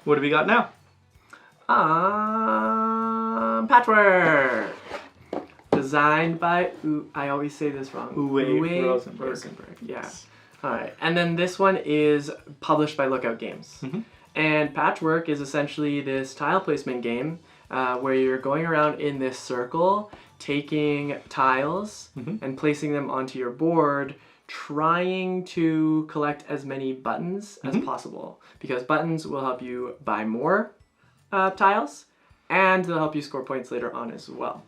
What do we got now? Patchwork. Designed by, I always say this wrong. Uwe Rosenberg. Yeah. Yes. All right. And then this one is published by Lookout Games. Mm-hmm. And Patchwork is essentially this tile placement game where you're going around in this circle, taking tiles and placing them onto your board, trying to collect as many buttons as possible. Because buttons will help you buy more tiles, and they'll help you score points later on as well.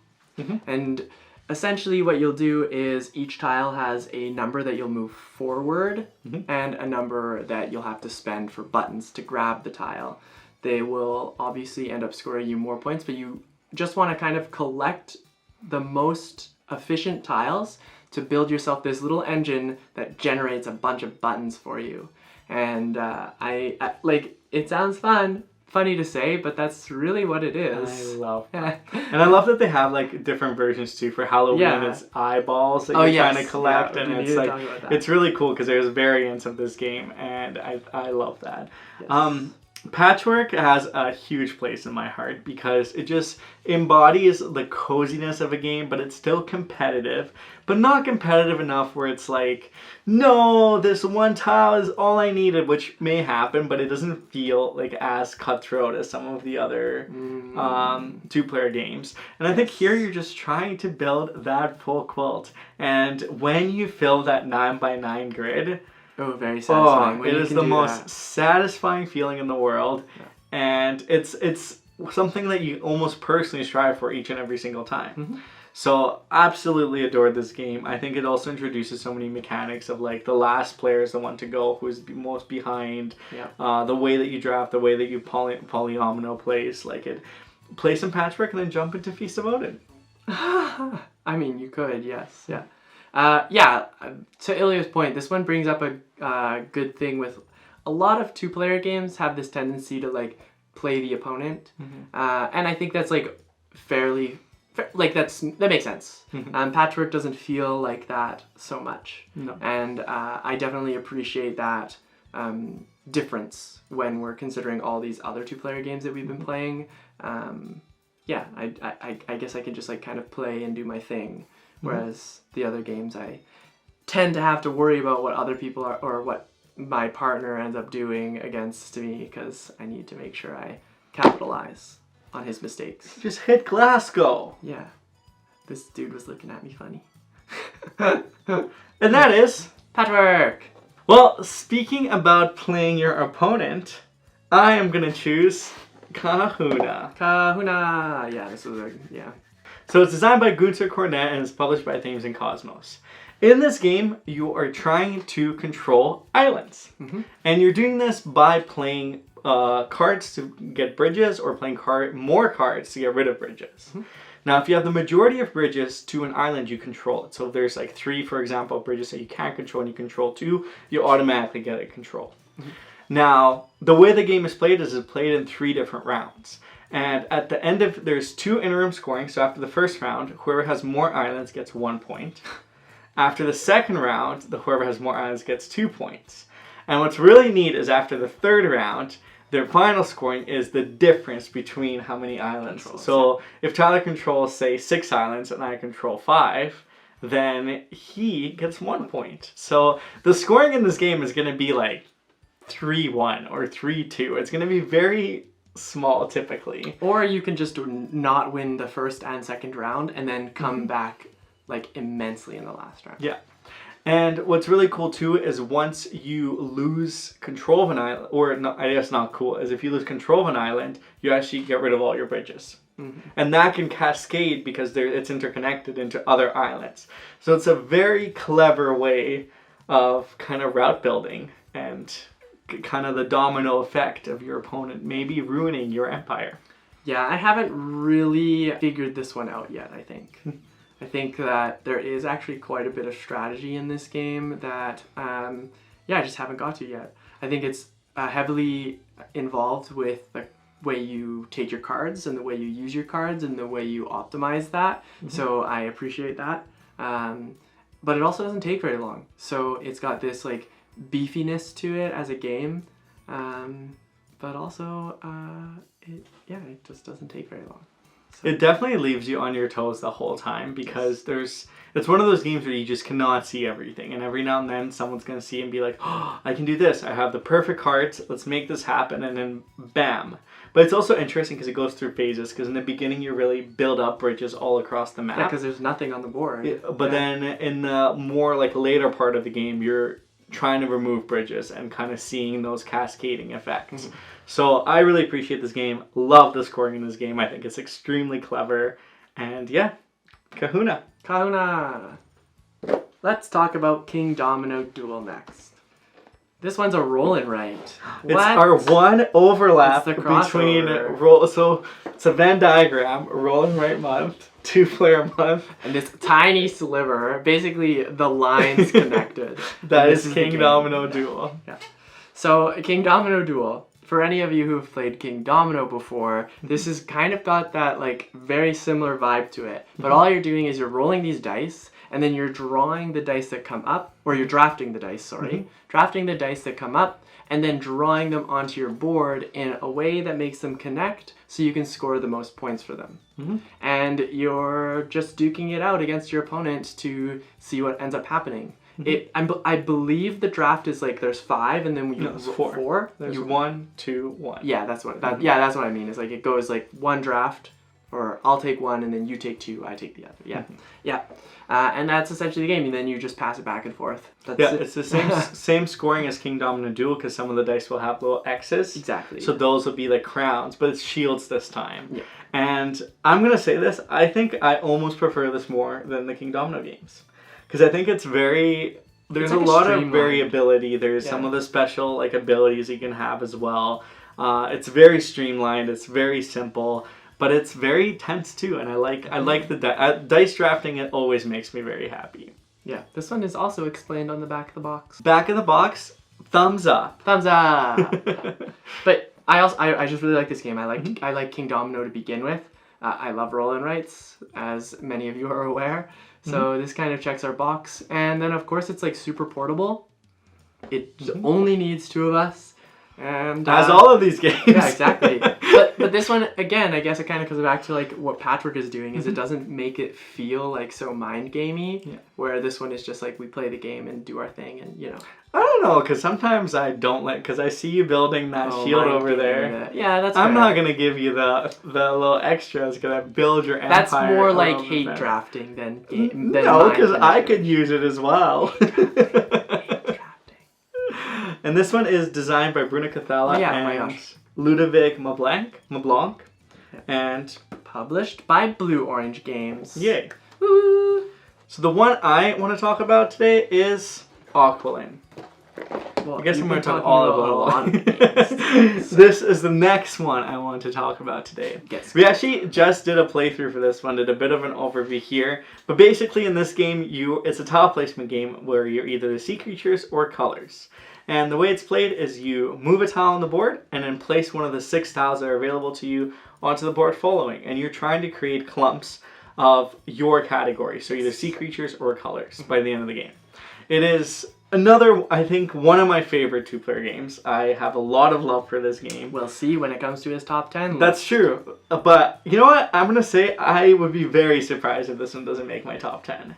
And essentially what you'll do is each tile has a number that you'll move forward and a number that you'll have to spend for buttons to grab the tile. They will obviously end up scoring you more points, but you just want to kind of collect the most efficient tiles to build yourself this little engine that generates a bunch of buttons for you. And I like, it sounds funny to say, but that's really what it is. I love that. And I love that they have like different versions too. For Halloween, it's eyeballs that you're trying to collect, and it's like, it's really cool because there's variants of this game, and I love that. Yes. Patchwork has a huge place in my heart because it just embodies the coziness of a game, but it's still competitive, but not competitive enough where it's like, no, this one tile is all I needed, which may happen, but it doesn't feel like as cutthroat as some of the other two-player games. And I think here you're just trying to build that full quilt, and when you fill that 9x9 grid, very satisfying. It is the most satisfying feeling in the world, and it's something that you almost personally strive for each and every single time. So absolutely adored this game. I think it also introduces so many mechanics of like the last player is the one to go, who is most behind, the way that you draft, the way that you polyomino place, like it play some Patchwork and then jump into Feast of Odin. I mean, you could, yes, to Ilya's point, this one brings up a good thing with a lot of two-player games have this tendency to like play the opponent, and I think that's like that makes sense. Patchwork doesn't feel like that so much, and I definitely appreciate that difference when we're considering all these other two-player games that we've been playing. I guess I can just like kind of play and do my thing. Whereas the other games, I tend to have to worry about what other people are, or what my partner ends up doing against me, because I need to make sure I capitalize on his mistakes. Just hit Glasgow. Yeah. This dude was looking at me funny. And that is Patchwork. Well, speaking about playing your opponent, I am going to choose Kahuna. Kahuna. Yeah, this was So it's designed by Gunther Cornet and is published by Thames and Cosmos. In this game, you are trying to control islands. And you're doing this by playing cards to get bridges, or playing more cards to get rid of bridges. Now, if you have the majority of bridges to an island, you control it. So if there's like 3, for example, bridges that you can't control and you control 2, you automatically get a control. Now, the way the game is played is it's played in 3 different rounds. And at the end of, there's 2 interim scoring. So after the first round, whoever has more islands gets 1 point. After the second round, whoever has more islands gets 2 points. And what's really neat is after the third round, their final scoring is the difference between how many islands. So if Tyler controls, say, 6 islands and I control 5, then he gets 1 point. So the scoring in this game is going to be like 3-1 or 3-2. It's going to be very small typically. Or you can just not win the first and second round and then come back like immensely in the last round. Yeah. And what's really cool too is once you lose control of an island, or no, I guess not cool, is if you lose control of an island, you actually get rid of all your bridges. And that can cascade because it's interconnected into other islands. So it's a very clever way of kind of route building and kind of the domino effect of your opponent maybe ruining your empire. Yeah, I haven't really figured this one out yet, I think. I think that there is actually quite a bit of strategy in this game that, I just haven't got to yet. I think it's heavily involved with the way you take your cards and the way you use your cards and the way you optimize that. So I appreciate that. But it also doesn't take very long. So it's got this like beefiness to it as a game. but also it just doesn't take very long. So. It definitely leaves you on your toes the whole time because it's one of those games where you just cannot see everything, and every now and then someone's going to see and be like, oh, I can do this, I have the perfect cards, let's make this happen, and then bam. But it's also interesting because it goes through phases, because in the beginning you really build up bridges all across the map. Yeah, because there's nothing on the board. Yeah, but then in the more like later part of the game, you're trying to remove bridges and kind of seeing those cascading effects. Mm-hmm. So I really appreciate this game. Love the scoring in this game. I think it's extremely clever. And yeah, Kahuna. Kahuna. Let's talk about Kingdomino Duel next. This one's a roll and write. It's our one overlap it's the between roll. So it's a Venn diagram, roll and write month, 2-player month, and this tiny sliver, basically the lines connected. That is Kingdomino Duel. Yeah. So Kingdomino Duel. For any of you who have played Kingdomino before, this has kind of got that like very similar vibe to it. But all you're doing is you're rolling these dice, and then you're drawing the dice that come up, or you're drafting the dice, sorry. Drafting the dice that come up, and then drawing them onto your board in a way that makes them connect so you can score the most points for them. And you're just duking it out against your opponent to see what ends up happening. I believe the draft is like there's 5 and then it's 4. 4. There's 1, 2, 1. Yeah, that's what that's what I mean. It's like it goes like 1 draft, or I'll take 1 and then you take 2, I take the other. Yeah, yeah. And that's essentially the game. And then you just pass it back and forth. That's it. It's the same scoring as Kingdomino Duel because some of the dice will have little X's. Exactly. So those will be like crowns, but it's shields this time. Yeah. And I'm gonna say this. I think I almost prefer this more than the Kingdomino games. Because I think it's there's like a lot of variability. There's some of the special like abilities you can have as well. It's very streamlined. It's very simple, but it's very tense too. And I like the dice drafting. It always makes me very happy. Yeah, this one is also explained on the back of the box. Back of the box, thumbs up. Thumbs up. But I just really like this game. I like Kingdomino to begin with. I love roll and writes, as many of you are aware. So this kind of checks our box. And then, of course, it's like super portable. It only needs 2 of us. And as all of these games. Yeah, exactly. But this one, again, I guess it kind of comes back to like what Patchwork is doing, is it doesn't make it feel like so mind gamey. Yeah. Where this one is just like we play the game and do our thing, and you know. I don't know, because sometimes I don't because I see you building that shield over there. Yeah, that's I'm not going to give you the little extras because I build your empire. That's more like hate drafting than no, because I could use it as well. Hate drafting. And this one is designed by Bruno Cathala and Ludovic Mablanc. And published by Blue Orange Games. Yay. Woo. So the one I want to talk about today is Aqualin. Well, I guess I'm going to talk all about a lot of games. This is the next one I want to talk about today. Yes. We actually just did a playthrough for this one, did a bit of an overview here. But basically in this game, it's a tile placement game where you're either the sea creatures or colors. And the way it's played is you move a tile on the board and then place one of the 6 tiles that are available to you onto the board following. And you're trying to create clumps of your category. So either sea creatures or colors by the end of the game. It is another, I think, one of my favorite 2-player games. I have a lot of love for this game. We'll see when it comes to his top 10 list. That's true. But you know what? I'm going to say I would be very surprised if this one doesn't make my top 10.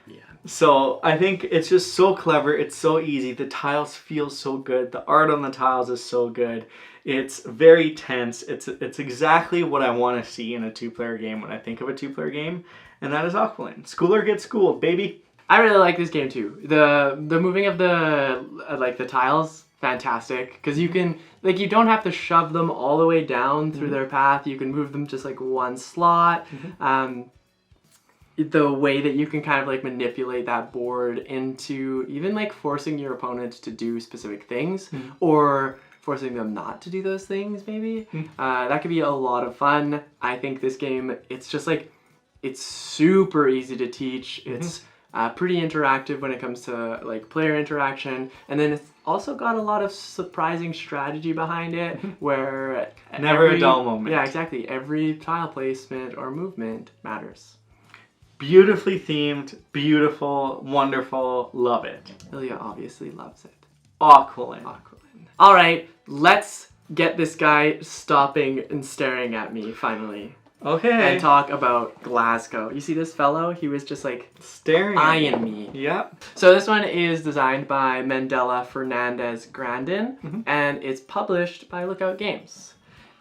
Yeah. So I think it's just so clever. It's so easy. The tiles feel so good. The art on the tiles is so good. It's very tense. It's exactly what I want to see in a 2-player game when I think of a 2-player game. And that is Aqualin. Schooler gets schooled, baby. I really like this game too. The moving of the tiles, fantastic, because you can you don't have to shove them all the way down through their path. You can move them just like one slot. The way that you can kind of manipulate that board into even forcing your opponent to do specific things or forcing them not to do those things maybe. That could be a lot of fun. I think this game, it's just it's super easy to teach. It's pretty interactive when it comes to player interaction, and then it's also got a lot of surprising strategy behind it where never a dull moment. Yeah, exactly. Every tile placement or movement matters. Beautifully themed, beautiful, wonderful, love it. Ilya obviously loves it. Aqualin. All right, let's get this guy stopping and staring at me finally. Okay. And talk about Glasgow. You see this fellow? He was just like staring eyeing me. Yep. So this one is designed by Mandela Fernandez Grandin, and it's published by Lookout Games.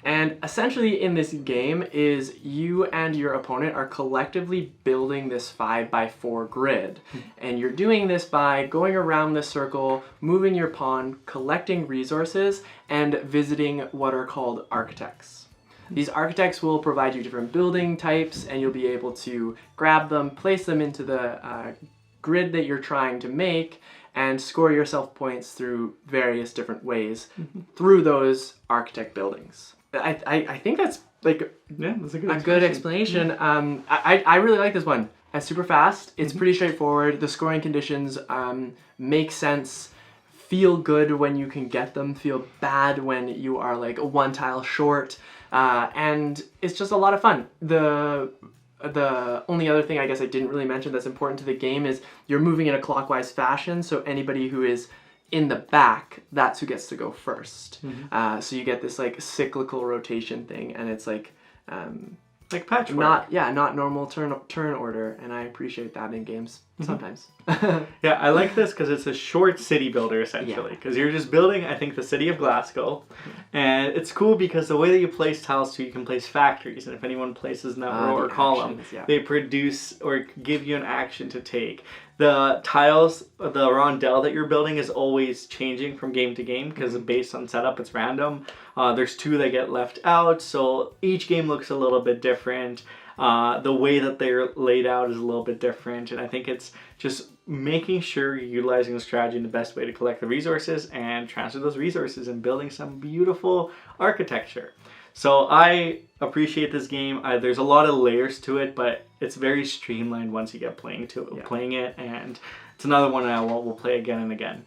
And essentially in this game is you and your opponent are collectively building this 5x4 grid. And you're doing this by going around this circle, moving your pawn, collecting resources, and visiting what are called architects. These architects will provide you different building types, and you'll be able to grab them, place them into the grid that you're trying to make, and score yourself points through various different ways through those architect buildings. I think that's like that's a good explanation. I really like this one. It's super fast. It's pretty straightforward. The scoring conditions make sense. Feel good when you can get them. Feel bad when you are like one tile short. And it's just a lot of fun. The only other thing I guess I didn't really mention that's important to the game is you're moving in a clockwise fashion, so anybody who is in the back, that's who gets to go first. So you get this like cyclical rotation thing, and it's like Patchwork. Not normal turn order, and I appreciate that in games sometimes. Yeah, I like this because it's a short city builder essentially. Because you're just building, I think, the city of Glasgow, and it's cool because the way that you place tiles too, you can place factories, and if anyone places in that row or column, they produce or give you an action to take. The tiles, the rondelle that you're building is always changing from game to game because based on setup, it's random. There's 2 that get left out, so each game looks a little bit different. The way that they're laid out is a little bit different, and I think it's just making sure you're utilizing the strategy in the best way to collect the resources and transfer those resources and building some beautiful architecture. So I appreciate this game. There's a lot of layers to it, but it's very streamlined once you get playing it, and it's another one I will play again and again.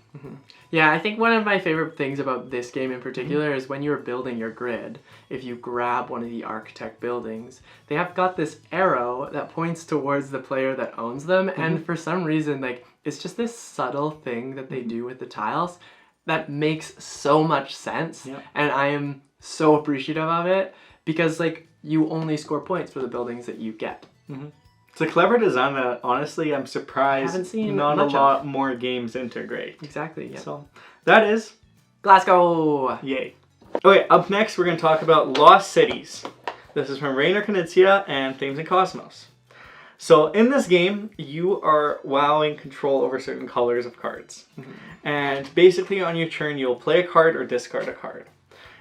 Yeah, I think one of my favorite things about this game in particular is when you're building your grid, if you grab one of the architect buildings, they have got this arrow that points towards the player that owns them, and for some reason, like, it's just this subtle thing that they do with the tiles that makes so much sense, and I am so appreciative of it because like you only score points for the buildings that you get. It's a clever design that honestly I'm surprised not a lot more games integrate. Exactly. Yeah. So that is Glasgow. Yay. Okay, up next we're going to talk about Lost Cities. This is from Rainer Knizia and Themes and Cosmos. So in this game, you are wowing control over certain colors of cards. And basically on your turn, you'll play a card or discard a card.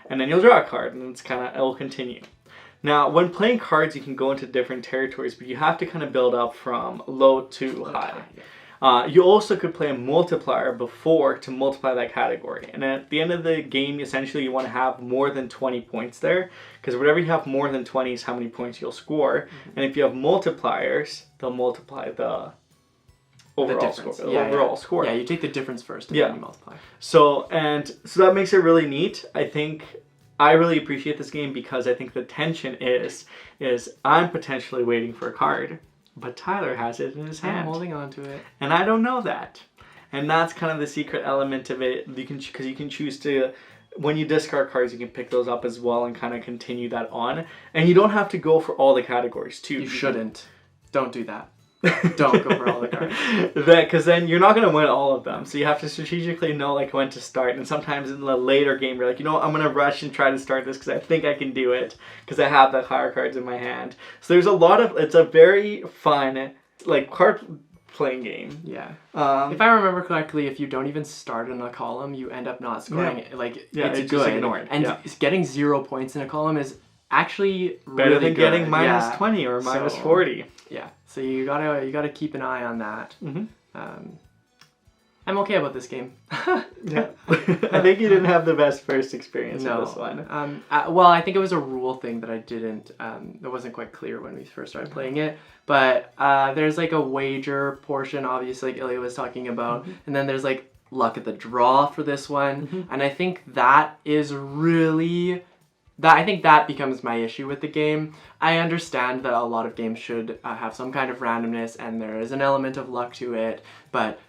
And then you'll draw a card, and it will continue. Now, when playing cards, you can go into different territories, but you have to kind of build up from low to high. You also could play a multiplier before to multiply that category. And at the end of the game, essentially, you want to have more than 20 points there, because whatever you have more than 20 is how many points you'll score. And if you have multipliers, they'll multiply the overall score. Yeah, you take the difference first and then you multiply. So that makes it really neat. I really appreciate this game because I think the tension is I'm potentially waiting for a card, but Tyler has it in his hand. I'm holding on to it. And I don't know that. And that's kind of the secret element of it. Because you can choose to, when you discard cards, you can pick those up as well and kind of continue that on. And you don't have to go for all the categories too. You shouldn't. Don't do that. Don't go for all the cards. Because then you're not going to win all of them. So you have to strategically know like when to start. And sometimes in the later game, you're like, I'm going to rush and try to start this because I think I can do it. Because I have the higher cards in my hand. So there's it's a very fun like card playing game. Yeah. If I remember correctly, if you don't even start in a column, you end up not scoring. It's good. Just ignored. And getting 0 points in a column is actually better really than good. Getting minus 20 or minus 40. Yeah, so you gotta keep an eye on that. I'm okay about this game. Yeah, I think you didn't have the best first experience with this one. Well, I think it was a rule thing that I didn't. That wasn't quite clear when we first started playing it. But there's like a wager portion, obviously, like Ilya was talking about, and then there's like luck at the draw for this one, and I think that is really. I think that becomes my issue with the game. I understand that a lot of games should have some kind of randomness and there is an element of luck to it, but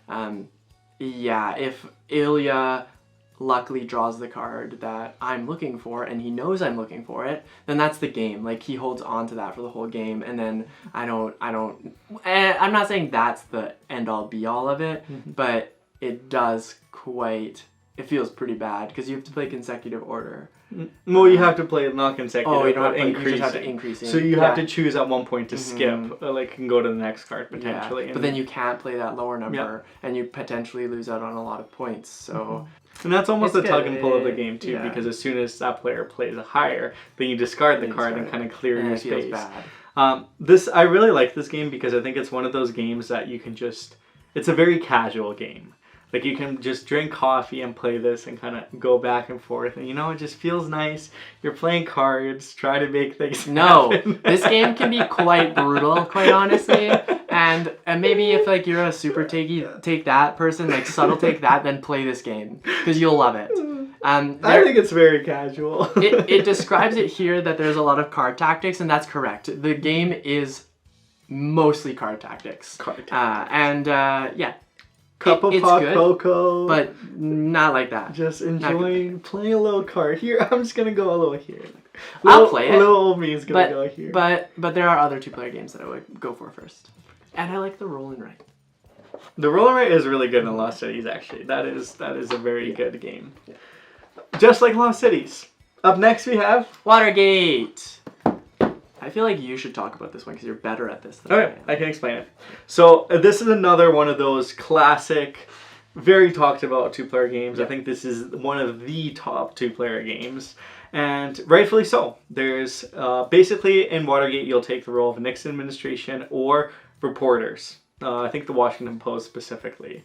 if Ilya luckily draws the card that I'm looking for and he knows I'm looking for it, then that's the game. Like, he holds on to that for the whole game, and then I'm not saying that's the end all be all of it, but it feels pretty bad because you have to play consecutive order. Well, you have to play not consecutive, you don't have but to play, increasing. you just have to increase. So you have to choose at one point to skip, like, and go to the next card potentially. Yeah. But then you can't play that lower number, and you potentially lose out on a lot of points. So. And that's almost the tug and pull of the game too, because as soon as that player plays a higher, then you discard the card and kind of clear your space. Bad. I really like this game because I think it's one of those games that you can just. It's a very casual game. Like, you can just drink coffee and play this and kind of go back and forth. And, it just feels nice. You're playing cards, try to make things happen. This game can be quite brutal, quite honestly. And maybe if, like, you're a super take that person, like, subtle take that, then play this game. Because you'll love it. I think it's very casual. it describes it here that there's a lot of card tactics, and that's correct. The game is mostly card tactics. Yeah. Cup of hot cocoa. But not like that. Just enjoying playing a little card. Here, I'm just going to go a little here. I'll play it. Little old me is going to go here. But there are other 2-player games that I would go for first. And I like the roll and write. The roll and write is really good in Lost Cities, actually. That is a very good game. Yeah. Just like Lost Cities. Up next we have... Watergate! I feel like you should talk about this one because you're better at this than I am. I can explain it. So this is another one of those classic, very talked about 2-player games. Yep. I think this is one of the top 2-player games, and rightfully so. There's basically in Watergate you'll take the role of Nixon administration or reporters. I think the Washington Post specifically.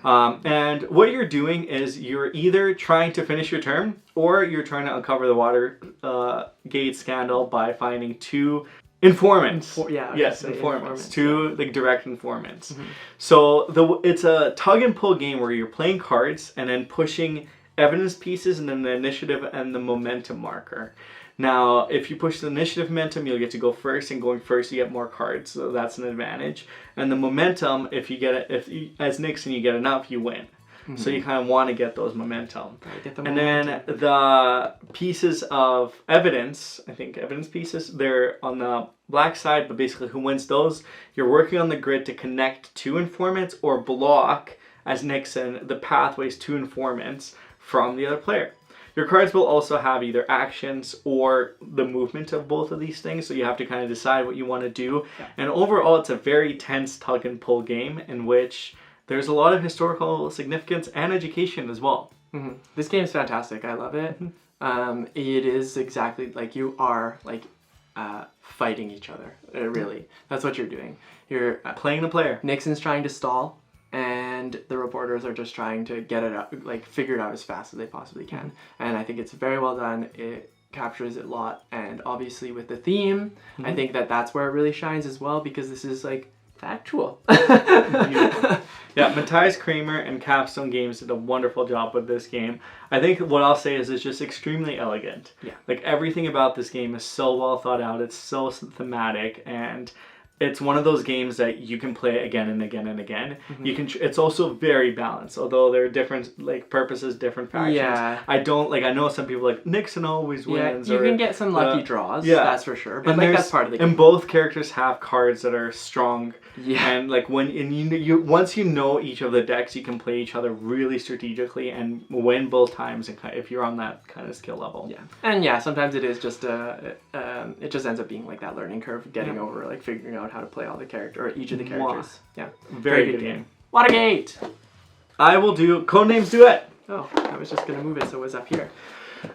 And what you're doing is you're either trying to finish your term or you're trying to uncover the Watergate scandal by finding 2 informants. Informants. 2 like direct informants. So it's a tug and pull game where you're playing cards and then pushing evidence pieces and then the initiative and the momentum marker. Now, if you push the initiative momentum, you'll get to go first, and going first, you get more cards, so that's an advantage. And the momentum, as Nixon, you get enough, you win. So you kind of want to get those momentum. Then the pieces of evidence, I think evidence pieces, they're on the black side, but basically who wins those, you're working on the grid to connect 2 informants or block, as Nixon, the pathways to informants from the other player. Your cards will also have either actions or the movement of both of these things, so you have to kind of decide what you want to do. Yeah. And overall, it's a very tense tug and pull game in which there's a lot of historical significance and education as well. This game is fantastic. I love it. It is exactly like you are fighting each other. Really, that's what you're doing. You're playing the player. Nixon's trying to stall, and the reporters are just trying to get it out, figure it out as fast as they possibly can. And I think it's very well done. It captures it a lot, and obviously with the theme, I think that's where it really shines as well, because this is factual. Yeah, Matthias Kramer and Capstone Games did a wonderful job with this game. I think what I'll say is it's just extremely elegant. Yeah. Everything about this game is so well thought out. It's so thematic, and it's one of those games that you can play again and again and again. You can. It's also very balanced, although there are different purposes, different factions. Yeah. I know some people Nixon always wins. You can get some lucky draws. Yeah. That's for sure. But that's part of the game. And both characters have cards that are strong. Yeah. And once you know each of the decks, you can play each other really strategically and win both times. If you're on that kind of skill level. Yeah. And sometimes it is just it just ends up being that learning curve, getting over figuring out how to play all the each of the characters. Yeah. Very good game. Watergate! I will do Codenames Duet. Oh, I was just going to move it so it was up here.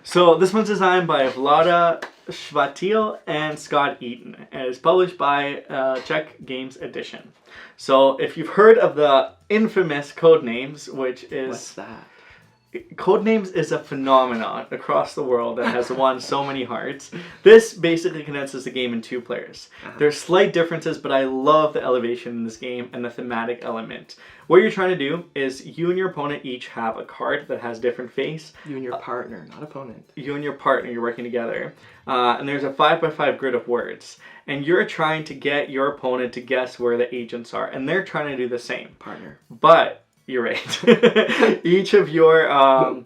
So this one's designed by Vlada Shvatil and Scott Eaton, and it's published by Czech Games Edition. So if you've heard of the infamous Codenames, which is... What's that? Codenames is a phenomenon across the world that has won so many hearts. This basically condenses the game in 2 players. There's slight differences, but I love the elevation in this game and the thematic element. What you're trying to do is you and your opponent each have a card that has different face. You and your partner, not opponent. You and your partner, you're working together. And there's a 5x5 grid of words. And you're trying to get your opponent to guess where the agents are. And they're trying to do the same. Partner. But... You're right. Each of your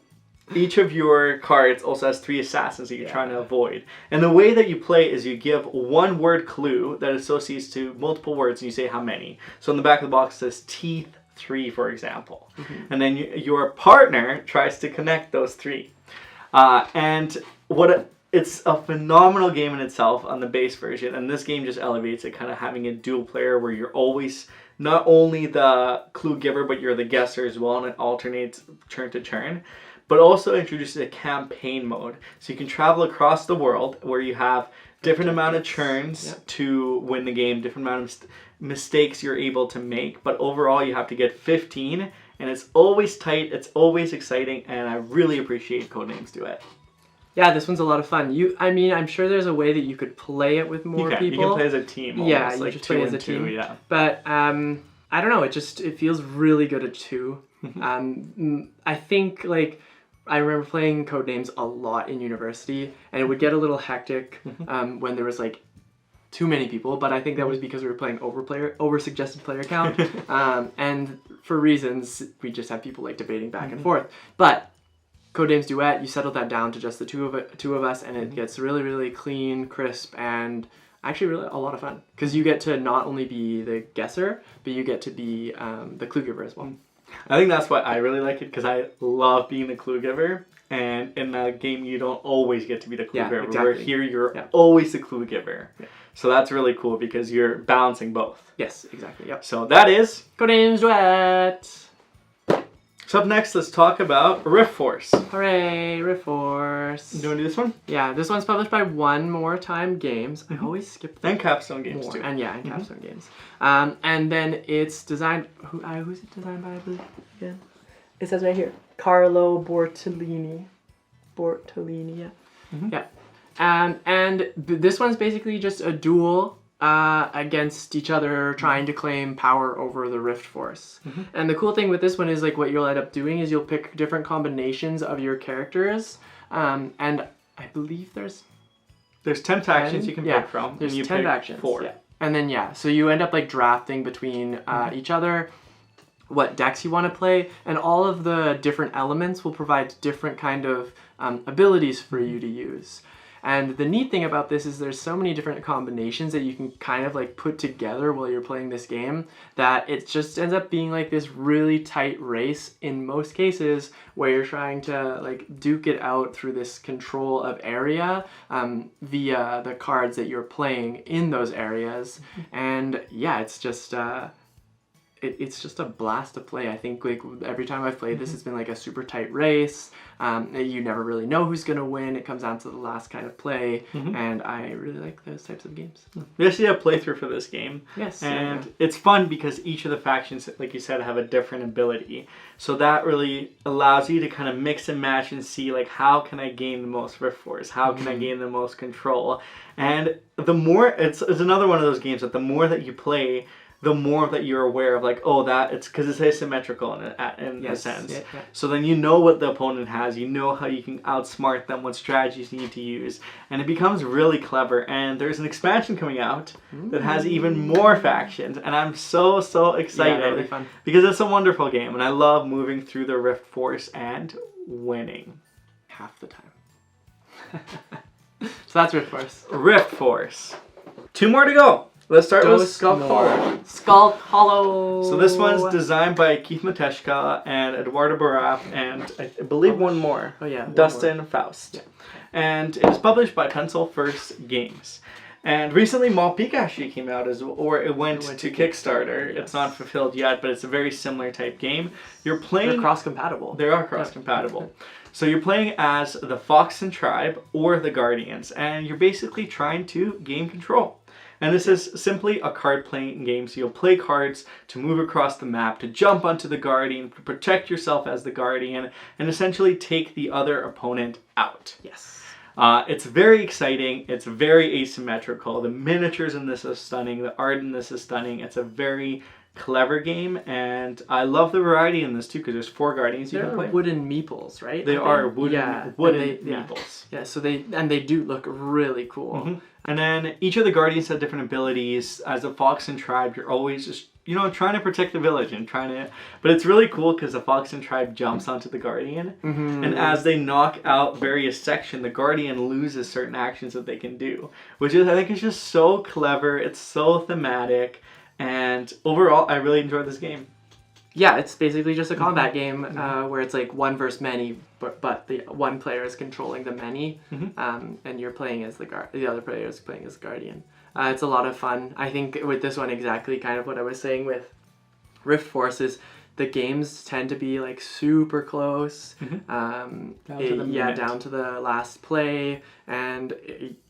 each of your cards also has 3 assassins that you're trying to avoid. And the way that you play is you give one word clue that associates to multiple words, and you say how many. So in the back of the box it says teeth 3, for example. And then your partner tries to connect those 3. And it's a phenomenal game in itself on the base version, and this game just elevates it, kind of having a dual player where you're always not only the clue giver, but you're the guesser as well, and it alternates turn to turn. But also introduces a campaign mode, so you can travel across the world where you have different amount of turns to win the game, different amount of mistakes you're able to make, but overall you have to get 15, and it's always tight, it's always exciting, and I really appreciate Codenames Duet. Yeah, this one's a lot of fun. I'm sure there's a way that you could play it with more people. You can play as a team. Almost, yeah, you like just 2 play as a and 2, team. yeah. But I don't know. It feels really good at 2. I think like I remember playing Codenames a lot in university, and it would get a little hectic when there was like too many people. But I think that was because we were playing over suggested player count, and for reasons we just have people like debating back and forth. But Codenames Duet, you settle that down to just the two of us, and it gets really, really clean, crisp, and actually really a lot of fun. Because you get to not only be the guesser, but you get to be the clue giver as well. I think that's why I really like it, because I love being the clue giver. And in a game, you don't always get to be the clue giver. Exactly. Where here, you're always the clue giver. Yeah. So that's really cool, because you're balancing both. Yes, exactly. Yep. So that is Codenames Duet. So up next, let's talk about Riftforce. Hooray, Riftforce. Do you want to do this one? Yeah, this one's published by One More Time Games. I always skip And Capstone Games more. too. And Capstone Games. And then it's designed, who's it designed by, I believe, again? It says right here, Carlo Bortolini. Yeah. Yeah. And this one's basically just a duel against each other, trying to claim power over the Riftforce. And the cool thing with this one is like what you'll end up doing is you'll pick different combinations of your characters, and I believe there's 10 factions you can pick from. There's and you 10 pick factions. 4. Yeah. And then so you end up like drafting between each other, what decks you want to play, and all of the different elements will provide different kind of abilities for you to use. And the neat thing about this is there's so many different combinations that you can kind of like put together while you're playing this game that it just ends up being like this really tight race in most cases where you're trying to like duke it out through this control of area via the cards that you're playing in those areas. And yeah, it's just it's just a blast to play. I think like every time I've played this, it's been like a super tight race. You never really know who's gonna win. It comes down to the last kind of play, and I really like those types of games. We actually have a playthrough for this game. Yes. And it's fun because each of the factions, like you said, have a different ability. So that really allows you to kind of mix and match and see like how can I gain the most Riftforce? How can I gain the most control? And the more it's another one of those games that the more that you play, the more that you're aware of like, oh, that it's because it's asymmetrical in a sense. Yeah. So then you know what the opponent has, you know how you can outsmart them, what strategies you need to use, and it becomes really clever. And there's an expansion coming out that has even more factions, and I'm so excited. Yeah, really fun. Because it's a wonderful game, and I love moving through the Riftforce and winning Half the time. So that's Riftforce. Riftforce. 2 more to go. Let's start with Skulk Hollow. Skulk Hollow. So this one's designed by Keith Mateshka and Eduardo Baraf and I believe one more. Oh yeah. Dustin Faust. Yeah. And it is published by Pencil First Games. And recently Malpeak actually came out or it went to Kickstarter. Yes. It's not fulfilled yet, but it's a very similar type game. You're playing... They're cross-compatible. They are cross-compatible. So you're playing as the Foxen Tribe or the Guardians, and you're basically trying to gain control. And this is simply a card-playing game, so you'll play cards to move across the map, to jump onto the Guardian, to protect yourself as the Guardian, and essentially take the other opponent out. Yes. It's very exciting, it's very asymmetrical, the miniatures in this is stunning, the art in this is stunning, it's a very clever game, and I love the variety in this too, because there's 4 Guardians you can play. They're wooden meeples, right? They are wooden meeples. Yeah, so they do look really cool. And then each of the Guardians have different abilities. As a Foxen Tribe, you're always just trying to protect the village and but it's really cool because the Foxen tribe jumps onto the Guardian, and as they knock out various sections, the Guardian loses certain actions that they can do, which I think is just so clever. It's so thematic, and overall, I really enjoyed this game. Yeah, it's basically just a combat game where it's like one versus many, but the one player is controlling the many, and you're playing as the other player is playing as the Guardian. It's a lot of fun. I think with this one, exactly kind of what I was saying with Riftforce is the games tend to be like super close, down to the last play, and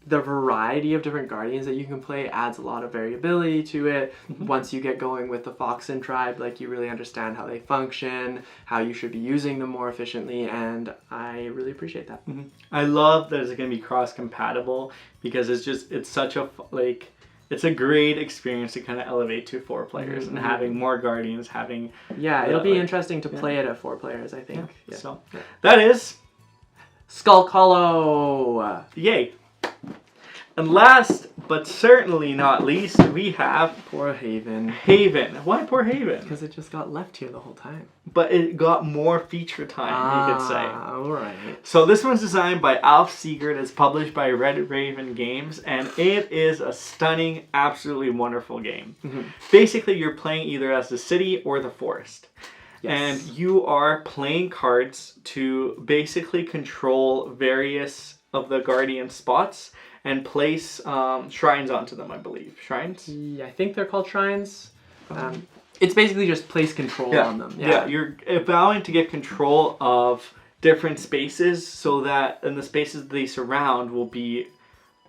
the variety of different Guardians that you can play adds a lot of variability to it. Once you get going with the Foxen tribe, like you really understand how they function, how you should be using them more efficiently, and I really appreciate that. I love that it's going to be cross-compatible because it's such a it's a great experience to kind of elevate to 4 players and having more Guardians, it'll be interesting to play it at 4 players, I think. Yeah. So that is Skulk Hollow. Yay. And last but certainly not least, we have Poor Haven. Why Poor Haven? Because it just got left here the whole time. But it got more feature time, you could say. Alright. So this one's designed by Alf Siegert. It's published by Red Raven Games, and it is a stunning, absolutely wonderful game. Basically, you're playing either as the city or the forest. And you are playing cards to basically control various of the Guardian spots and place shrines onto them, I believe. Shrines? Yeah, I think they're called shrines. It's basically just place control on them. Yeah, you're vowing to get control of different spaces so that and the spaces they surround will be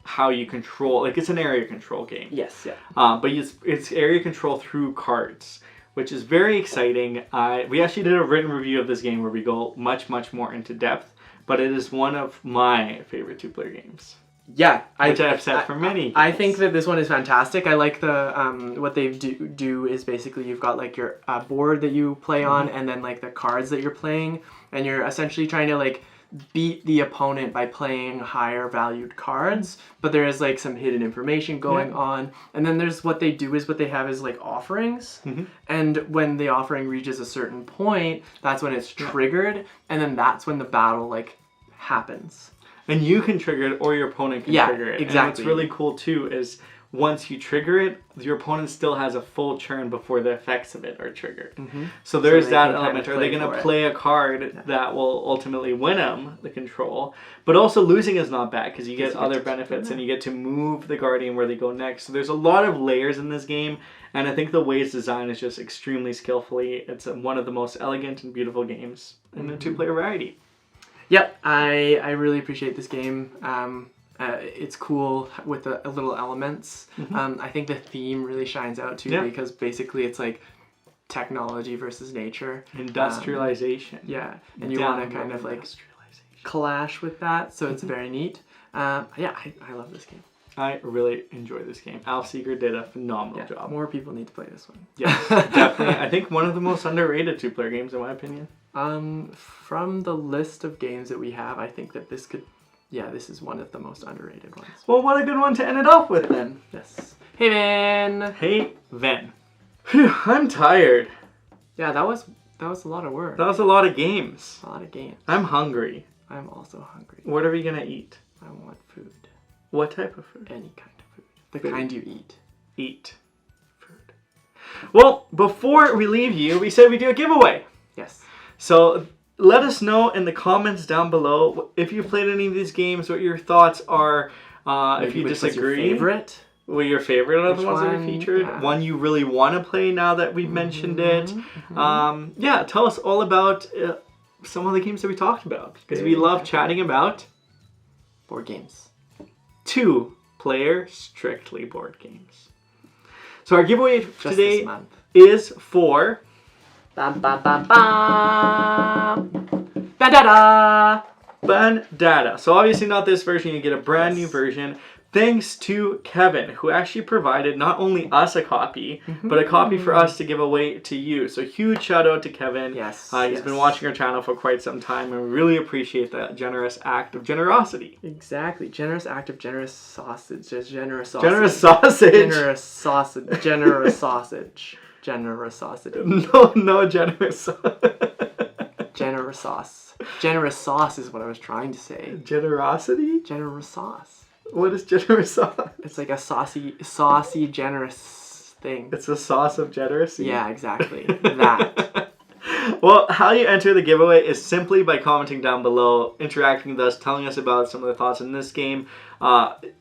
how you control. Like, it's an area control game. Yes, yeah. But it's area control through cards, which is very exciting. We actually did a written review of this game where we go much, much more into depth, but it is one of my favorite 2-player games. Yeah, which I've said for many. I think that this one is fantastic. I like the what they do is basically you've got like your board that you play on, and then like the cards that you're playing, and you're essentially trying to like beat the opponent by playing higher valued cards. But there is like some hidden information going on, and then there's what they have is like offerings, and when the offering reaches a certain point, that's when it's triggered, and then that's when the battle like happens. And you can trigger it, or your opponent can trigger it. Exactly. And what's really cool, too, is once you trigger it, your opponent still has a full turn before the effects of it are triggered. So there's that element. Are they going to play a card that will ultimately win them the control? But also losing is not bad, because you get other benefits, and you get to move the Guardian where they go next. So there's a lot of layers in this game, and I think the way it's designed is just extremely skillfully. It's one of the most elegant and beautiful games in the 2-player variety. Yep, I really appreciate this game. It's cool with the little elements. I think the theme really shines out too, because basically it's like technology versus nature. Industrialization. And you want to kind of like clash with that, so it's very neat. I love this game. I really enjoy this game. Alf Siegert did a phenomenal job. More people need to play this one. Yes, definitely. I think one of the most underrated 2-player games, in my opinion. From the list of games that we have, I think that this is one of the most underrated ones. Well, what a good one to end it off with then. Yes. Haven. Phew, I'm tired. Yeah, that was a lot of work. That was a lot of games. A lot of games. I'm hungry. I'm also hungry. What are we gonna eat? I want food. What type of food? Any kind of food. The kind you eat. Eat food. Well, before we leave you, we said we'd do a giveaway. Yes. So let us know in the comments down below if you've played any of these games, what your thoughts are. If you disagree, your favorite of the ones that we featured, one you really want to play now that we've mentioned it. Tell us all about some of the games that we talked about, because we love chatting about board games. 2-player strictly board games. So our giveaway today this month is for Bandada. So obviously not this version, you get a brand new version. Thanks to Kevin, who actually provided not only us a copy, but a copy for us to give away to you. So huge shout out to Kevin. Yes. He's been watching our channel for quite some time, and we really appreciate that generous act of generosity. Exactly. Generous act of generous sausage. Just generous sausage. Generous sausage. Generous sausage. Generous sausage. generosity. No generous. Generous sauce. Generous sauce is what I was trying to say. Generosity? Generous sauce. What is generous sauce? It's like a saucy, generous thing. It's the sauce of generosity? Yeah, exactly. That. Well, how you enter the giveaway is simply by commenting down below, interacting with us, telling us about some of the thoughts in this game.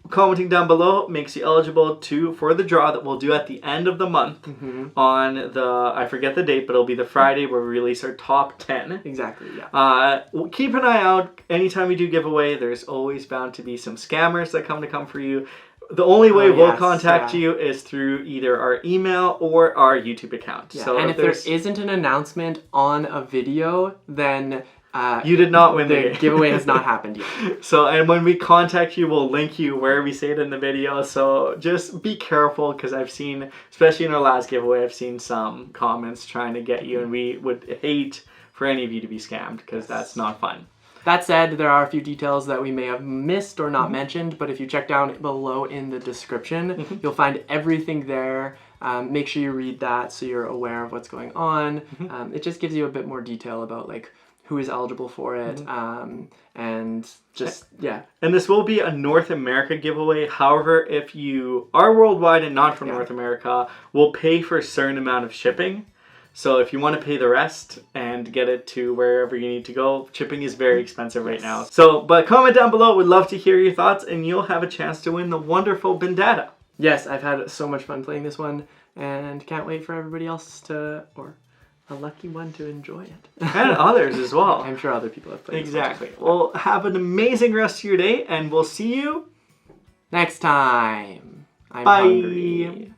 Commenting down below makes you eligible for the draw that we'll do at the end of the month on the, I forget the date, but it'll be the Friday where we release our top 10. Exactly, yeah. Keep an eye out. Anytime we do giveaway, there's always bound to be some scammers that come for you. The only way we'll contact you is through either our email or our YouTube account. Yeah, so and if there isn't an announcement on a video, then you did not win the giveaway has not happened yet. So, and when we contact you, we'll link you where we say it in the video. So just be careful, because I've seen, especially in our last giveaway, I've seen some comments trying to get you, and we would hate for any of you to be scammed, because that's not fun. That said, there are a few details that we may have missed or not mentioned, but if you check down below in the description, you'll find everything there. Make sure you read that so you're aware of what's going on. It just gives you a bit more detail about like who is eligible for it, and just, yeah. And this will be a North America giveaway. However, if you are worldwide and not from North America, we'll pay for a certain amount of shipping. So if you want to pay the rest and get it to wherever you need to go, shipping is very expensive right now. So, but comment down below. We'd love to hear your thoughts, and you'll have a chance to win the wonderful Bandada. Yes, I've had so much fun playing this one, and can't wait for everybody else to, or a lucky one to enjoy it. And others as well. I'm sure other people have played Exactly. Well, have an amazing rest of your day, and we'll see you next time. I'm Bye. hungry.